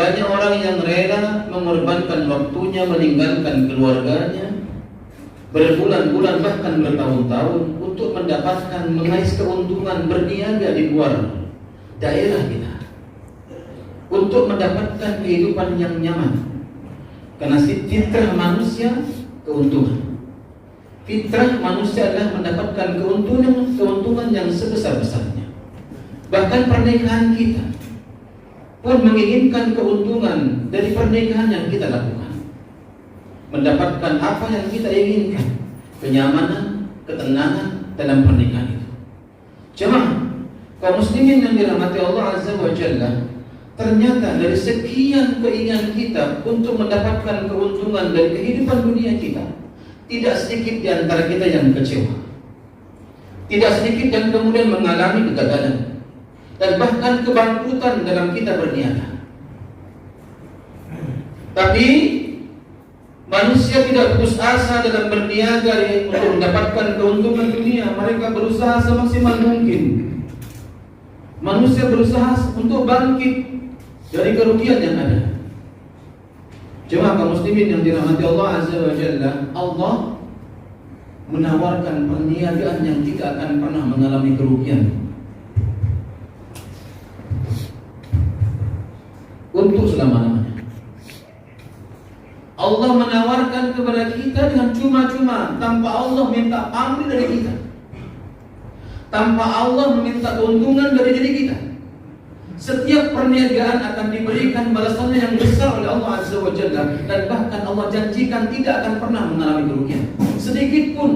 Banyak orang yang rela mengorbankan waktunya, meninggalkan keluarganya berbulan-bulan bahkan bertahun-tahun untuk mendapatkan mengais keuntungan berniaga di luar daerah kita, untuk mendapatkan kehidupan yang nyaman. Karena fitrah manusia keuntungan. Fitrah manusia adalah mendapatkan keuntungan yang sebesar-besarnya. Bahkan pernikahan kita pun menginginkan keuntungan dari pernikahan yang kita lakukan. Mendapatkan apa yang kita inginkan, kenyamanan, ketenangan dalam pernikahan itu. Jemaah, kaum muslimin yang dirahmati Allah Azza wa Jalla, ternyata dari sekian keinginan kita untuk mendapatkan keuntungan dari kehidupan dunia kita, tidak sedikit di antara kita yang kecewa. Tidak sedikit yang kemudian mengalami kegagalan dan bahkan kebangkrutan dalam kita berniaga. Tapi manusia tidak putus asa dalam berniaga untuk mendapatkan keuntungan dunia. Mereka berusaha semaksimal mungkin. Manusia berusaha untuk bangkit dari kerugian yang ada. Jemaah kaum muslimin yang dirahmati Allah Azza wa Jalla, Allah menawarkan perniagaan yang tidak akan pernah mengalami kerugian untuk selama-lamanya. Allah menawarkan kepada kita dengan cuma-cuma, tanpa Allah minta pamrih dari kita, tanpa Allah meminta keuntungan dari diri kita. Setiap perniagaan akan diberikan balasannya yang besar oleh Allah Azza wa Jalla, dan bahkan Allah janjikan tidak akan pernah mengalami kerugian sedikit pun.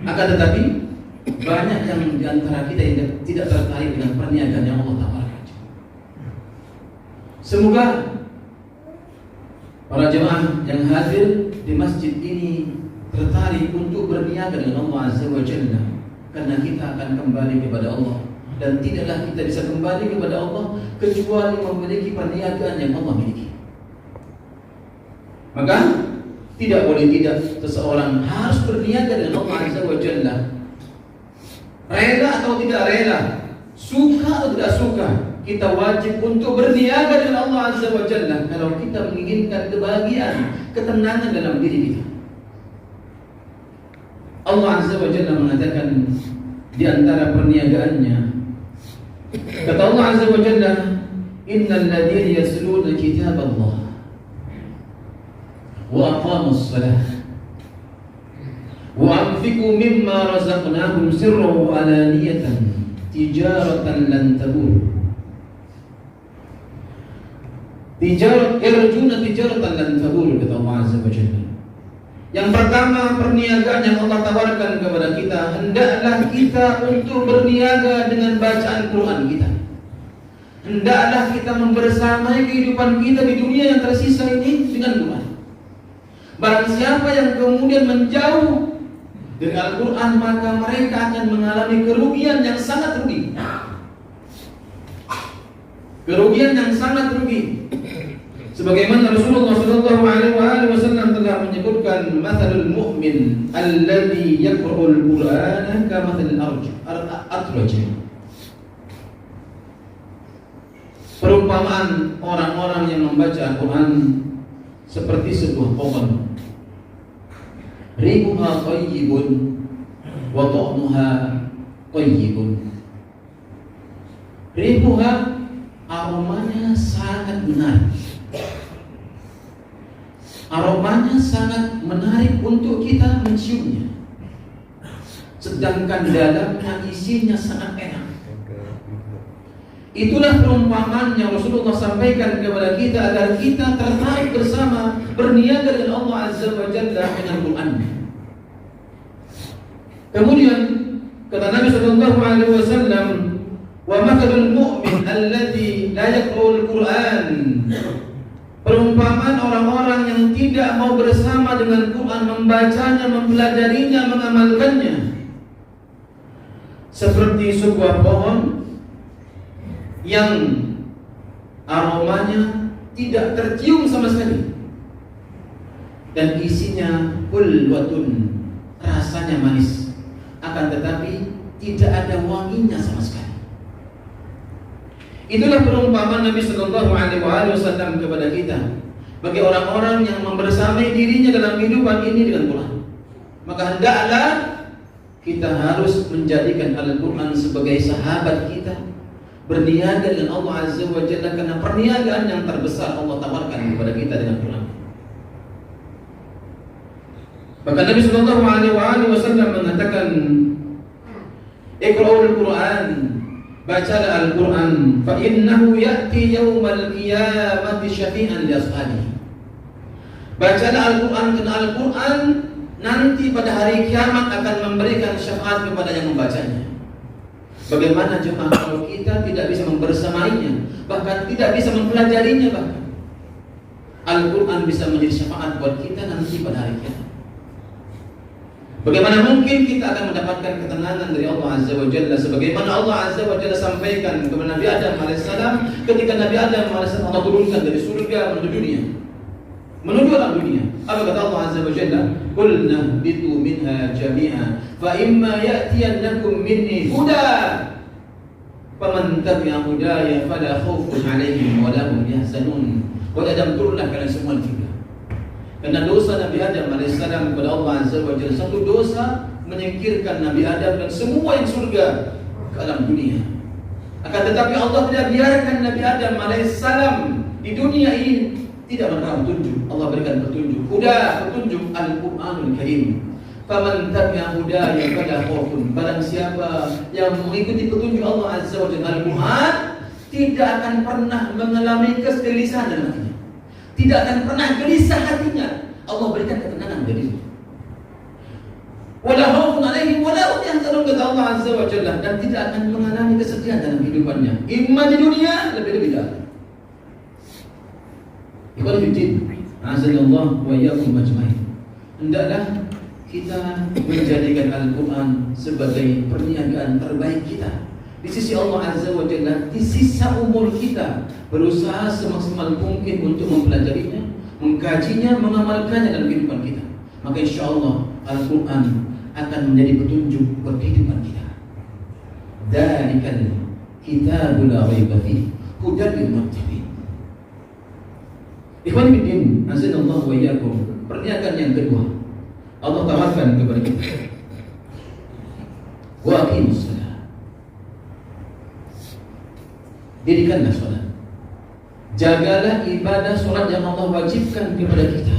Akan tetapi banyak yang di antara kita yang tidak tertarik dengan perniagaan yang Allah tawarkan. Semoga para jemaah yang hadir di masjid ini tertarik untuk berniaga dengan Allah Azza wa Jalla, karena kita akan kembali kepada Allah, dan tidaklah kita bisa kembali kepada Allah kecuali memiliki perniagaan yang Allah miliki. Maka tidak boleh tidak seseorang harus berniaga dengan Allah Azza wa Jalla. Rela atau tidak rela, suka atau tidak suka, kita wajib untuk berniaga dengan Allah Azza wa Jalla kalau kita menginginkan kebahagiaan, ketenangan dalam diri kita. Allah Azza wa Jalla mengatakan di antara perniagaannya, kata Allah Azza wa Jalla, innal ladzina yasluna kitaballah wa aqamus salah wa anfiqu mimma razaqnahum sirran wa alaniyatan tijaratan lan tabur yarjuna tijaratan lan tabur, kata Allah Azza wa Jalla. Yang pertama, perniagaan yang Allah tawarkan kepada kita, hendaklah kita untuk berniaga dengan bacaan Quran kita. Hendaklah kita membersamai kehidupan kita di dunia yang tersisa ini dengan Quran. Barang siapa yang kemudian menjauh dari Al-Quran, maka mereka akan mengalami kerugian yang sangat rugi. Kerugian yang sangat rugi. Sebagaimana Rasulullah SAW telah menyebutkan, mathalul mu'min alladhi yaqra'ul Qur'ana kamathalil atraj. Perumpamaan orang-orang yang membaca Al-Quran seperti sebuah pohon, ribuha thayyibun wa ta'muha thayyibun. Ribuha, aromanya sangat menarik. Aromanya sangat menarik untuk kita menciumnya. Sedangkan dalamnya isinya sangat enak. Itulah perumpamaan yang Rasulullah sampaikan kepada kita agar kita tertarik bersama berniaga dengan Allah Azza wa Jalla dengan Quran. Kemudian kata Nabi sallallahu alaihi wasallam, wa mathalul mu'min alladhi la yaqra'ul Qur'an. Perumpamaan orang-orang yang tidak mau bersama dengan Quran, membacanya, mempelajarinya, mengamalkannya, seperti sebuah pohon yang aromanya tidak tercium sama sekali dan isinya hulwatun, rasanya manis, akan tetapi tidak ada wanginya sama sekali. Itulah perumpamaan Nabi Sallallahu Alaihi Wasallam kepada kita. Bagi orang-orang yang membersamai dirinya dalam kehidupan ini dengan Quran, maka hendaklah kita harus menjadikan Al-Quran sebagai sahabat kita, berniaga dengan Allah Azza wa Jalla, karena perniagaan yang terbesar Allah tawarkan kepada kita dengan Quran. Bahkan Nabi Sallallahu Alaihi Wasallam mengatakan, Iqra'ul Quran, bacalah Al-Quran, fa innahu ya'ti yawmal qiyamati syafi'an li ashabihi. Bacalah Al-Quran, karena Al-Quran nanti pada hari kiamat akan memberikan syafaat kepada yang membacanya. Bagaimana jemaah kalau kita tidak bisa membersamainya, bahkan tidak bisa mempelajarinya, bahkan Al-Quran bisa menjadi syafaat buat kita nanti pada hari kiamat. Bagaimana mungkin kita akan mendapatkan ketenangan dari Allah Azza wa Jalla, sebagaimana Allah Azza wa Jalla sampaikan kepada Nabi Adam AS ketika Nabi Adam AS Allah turunkan dari surga menuju dunia, menuju alam dunia. Apa kata Allah Azza wa Jalla? Qulna bitu minha jami'a fa imma ya'tiyannakum minni huda faman tabi'a hudaya fala khaufun 'alaihim wa la hum yahzanun. Wa Adam turunlah kalian semua juga. Karena dosa Nabi Adam AS kepada Allah Azza wa Jalla, satu dosa menyingkirkan Nabi Adam dan semua yang surga ke alam dunia. Akan tetapi Allah tidak biarkan Nabi Adam AS di dunia ini tidak menerima petunjuk. Allah berikan petunjuk, petunjuk Al-Quranul Karim. Faman tabi'a hudaya fala khaufun. Barang siapa yang mengikuti petunjuk Allah Azza wa Jalla Al-Quran, tidak akan pernah mengalami kegelisahan dalam hatinya, tidak akan pernah gelisah hatinya. Allah berikan ketenangan dari itu. Wala khaufun 'alaihim wala hum yahzanun, kata Allah Azza wa Jalla, dan tidak akan mengalami kesedihan dalam kehidupannya, imma di dunia lebih-lebih di akhirat. Ikhwan fillah, azanallah wa iyyakum ajmain. Hendaklah kita menjadikan Al-Quran sebagai perniagaan terbaik kita di sisi Allah Azza wa Jalla. Di sisa umur kita berusaha semaksimal mungkin untuk mempelajarinya, mengkajinya, mengamalkannya dalam kehidupan kita. Maka insya Allah Al-Quran akan menjadi petunjuk buat kehidupan kita. Dzalikal kitabul la raiba fihi hudan lil muttaqin. Ikhwan fillah, azanallahu wa iyyakum. Perniagaan yang kedua Allah tawarkan kepada kita, wa aqimus shalah. Dirikanlah salat. Jagalah ibadah salat yang Allah wajibkan kepada kita.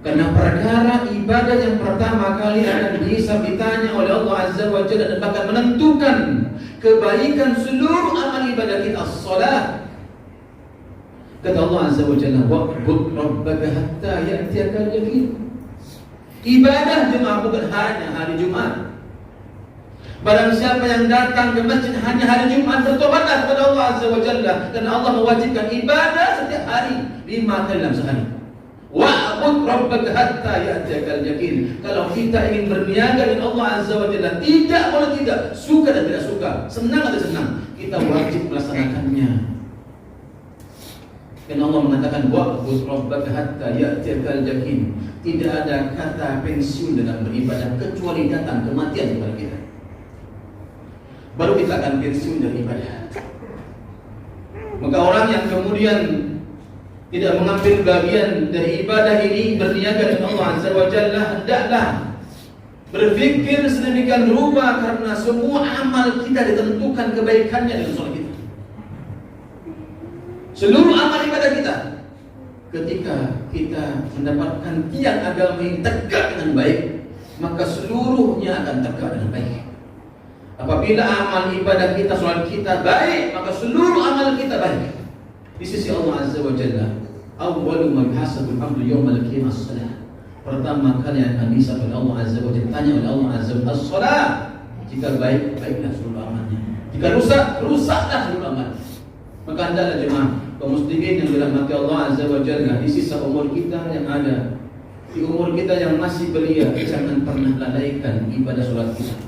Karena perkara ibadah yang pertama kali akan ditanya oleh Allah Azza wa Jalla dan bahkan menentukan kebaikan seluruh amal ibadah kita, as-salat. Kata Allah Azza wa Jalla, wa'bud rabbaka hatta ya'tiyakal yaqin. Ibadah jemaah bukan hanya hari Jumat. Barang siapa yang datang ke masjid hanya hari Jumat, bertobatlah kepada Allah Azza wa Jalla, dan Allah mewajibkan ibadah setiap hari 5 kali dalam sehari. Wa'bud rabbaka hatta ya'tiyakal yaqin. Kalau kita ingin berniaga dengan Allah Azza wa Jalla, tidak boleh tidak, suka dan tidak suka, senang atau senang, kita wajib melaksanakannya. Dan Allah mengatakan wa'bud rabbaka hatta ya'tiyakal yaqin. Tidak ada kata pensiun dalam beribadah kecuali datang kematian kepada kita, baru kita akan pensiun dari ibadah. Maka orang yang kemudian tidak mengambil bagian dari ibadah ini, berniaga dengan Allah Azza wa Jalla, hendaklah berpikir sedemikian rupa, karena semua amal kita ditentukan kebaikannya dengan salat kita. Seluruh amal ibadah kita, ketika kita mendapatkan tiang agama yang tegak dengan baik, maka seluruhnya akan tegak dengan baik. Apabila amal ibadah kita, salat kita baik, maka seluruh amal kita baik di sisi Allah Azza wa Jalla. Awwalu ma yuhasabu al-'abdu yawmal qiyamah as-salah. Pertama kali akan dihisab oleh Allah Azza wa Jalla, tanya oleh Allah Azza wa Jalla, as-salah. Jika baik, baiklah seluruh amalnya. Jika rusak, rusaklah seluruh amalnya. Maka hendaklah jemaah kaum muslimin yang dirahmati Allah Azza wa Jalla, di sisa umur kita yang ada, di umur kita yang masih belia, jangan pernah lalaikan ibadah solat kita.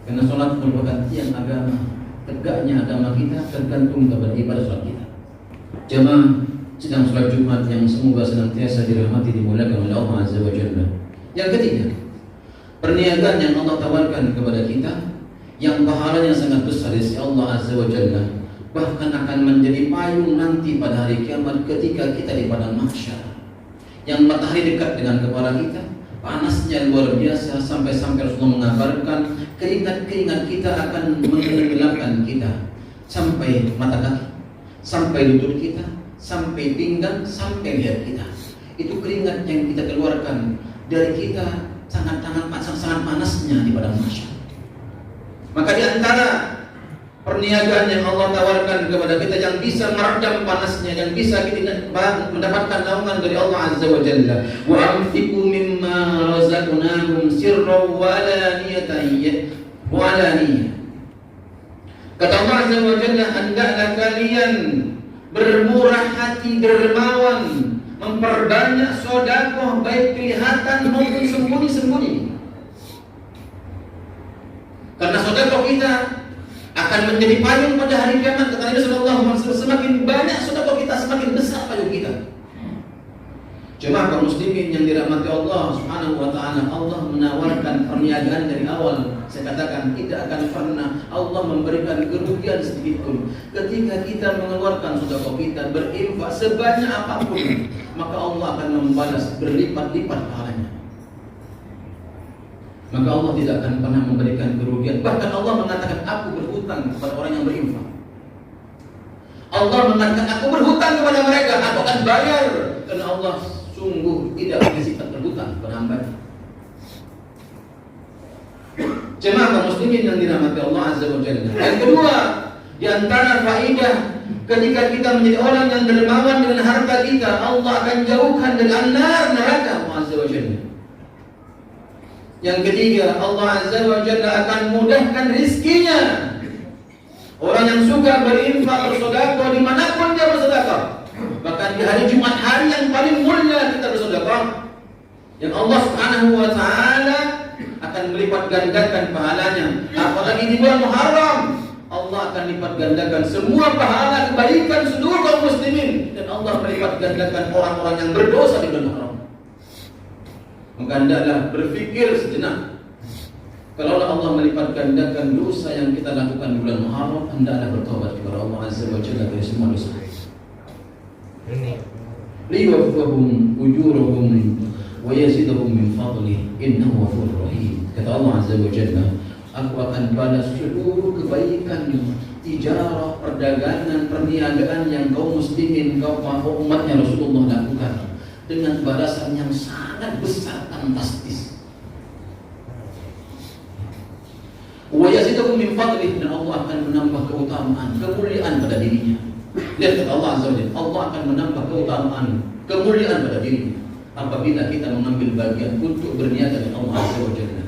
Karena solat merupakan tiang agama, tegaknya agama kita tergantung kepada ibadah solat kita. Jemaah sedang solat Jumat yang semoga senantiasa dirahmati, dimuliakan oleh Allah Azza wa Jalla. Yang ketiga, perniagaan yang Allah tawarkan kepada kita, yang pahalanya sangat besar di sisi Allah Azza wa Jalla, bahkan akan menjadi payung nanti pada hari kiamat ketika kita di padang mahsyar. Yang matahari dekat dengan kepala kita, panasnya luar biasa sampai-sampai Rasulullah mengabarkan keringat-keringat kita akan menenggelamkan kita sampai mata kaki, sampai lutut kita, sampai pinggang, sampai leher kita. Itu keringat yang kita keluarkan dari kita sangat panasnya di padang mahsyar. Maka di antara perniagaan yang Allah tawarkan kepada kita yang bisa meredam panasnya, yang bisa kita mendapatkan naungan dari Allah Azza wa Jalla. Wa anfiqu mimma razaqnakum sirran wa alaniyatan wa alaniyah. Kata Allah Azza wa Jalla, hendaklah kalian bermurah hati, dermawan, memperbanyak sedekah baik kelihatan maupun sembunyi-sembunyi. Karena sedekah kita akan menjadi payung pada hari kiamat. Kata Nabi sallallahu alaihi wasallam, semakin banyak sedekah kita, semakin besar payung kita. Jemaah kaum muslimin yang dirahmati Allah Subhanahu wa taala, Allah menawarkan perniagaan dari awal. Saya katakan tidak akan pernah Allah memberikan kerugian sedikit pun. Ketika kita mengeluarkan sedekah kita, berinfak sebanyak apapun, maka Allah akan membalas berlipat-lipat pahalanya. Maka Allah tidak akan pernah memberikan kerugian. Bahkan Allah mengatakan, aku berhutang kepada orang yang berinfak. Allah mengatakan, aku berhutang kepada mereka, aku akan bayar. Karena Allah sungguh tidak bersifat berhutang kepada hamba-Nya. Jemaah kaum muslimin yang dirahmati Allah Azza wa Jalla. Yang kedua, di antara faedah ketika kita menjadi orang yang dermawan dengan harta kita, Allah akan jauhkan dengan neraka Allah Azza wa Jalla. Yang ketiga, Allah Azza wa Jalla akan mudahkan rizkinya. Orang yang suka berinfak, bersedekah dimanapun dia bersedekah. Bahkan di hari Jumat, hari yang paling mulia kita bersedekah, yang Allah Subhanahu wa taala akan melipat gandakan pahalanya. Apalagi di bulan Muharram, Allah akan lipat gandakan semua pahala kebaikan seluruh kaum muslimin, dan Allah melipat gandakan orang-orang yang berdosa di bulan Muharram. Maka hendaklah berfikir sejenak. Kalau Allah melipat gandakan dosa yang kita lakukan di bulan Muharram, hendaklah bertobat kepada Allah Azza wa Jalla dari semua dosa. Liwafahum ujurahum wa yazidahum min fadlih innahu ghafurur rahim. Kata Allah Azza wa Jalla, aku akan balas seluruh kebaikan tijarah, perdagangan, perniagaan yang kaum muslimin, kaum umatnya Rasulullah lakukan dengan balasan yang sangat besar, fantastis. Wa yazidahum min fadlih, dan Allah akan menambah keutamaan, kemuliaan pada dirinya. Lihat kata Allah Azza wa Jalla, Allah akan menambah keutamaan, kemuliaan pada dirinya apabila kita mengambil bagian untuk berniaga dengan Allah Azza wa Jalla.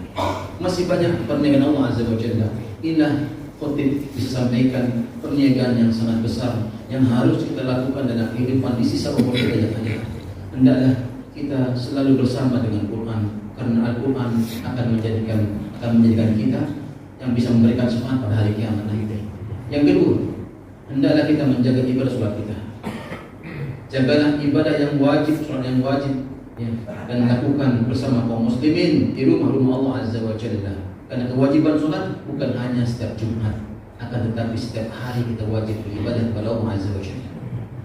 Masih banyak perniagaan Allah Azza wa Jalla. Inilah khotib bisa sampaikan perniagaan yang sangat besar yang harus kita lakukan dalam kehidupan di sisa umur kita yang ada. Hendaklah kita selalu bersama dengan Quran, karena Al-Quran akan menjadikan kita yang bisa memberikan semangat pada hari kiamat nanti. Yang kedua, hendaklah kita menjaga ibadah sholat kita. Jagalah ibadah yang wajib, sholat yang wajib, ya, dan lakukan bersama kaum muslimin di rumah-rumah Allah Azza wa Jalla. Karena kewajiban sholat bukan hanya setiap Jumat, akan tetapi setiap hari kita wajib beribadah kepada Allah Azza wa Jalla.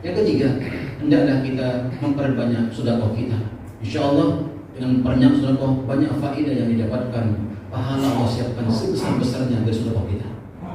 Yang ketiga, hendaklah kita memperbanyak sedekah kita. InsyaAllah dengan memperbanyak sedekah, banyak faedah yang didapatkan. Pahala Allah siapkan sebesar-besarnya dari sedekah kita.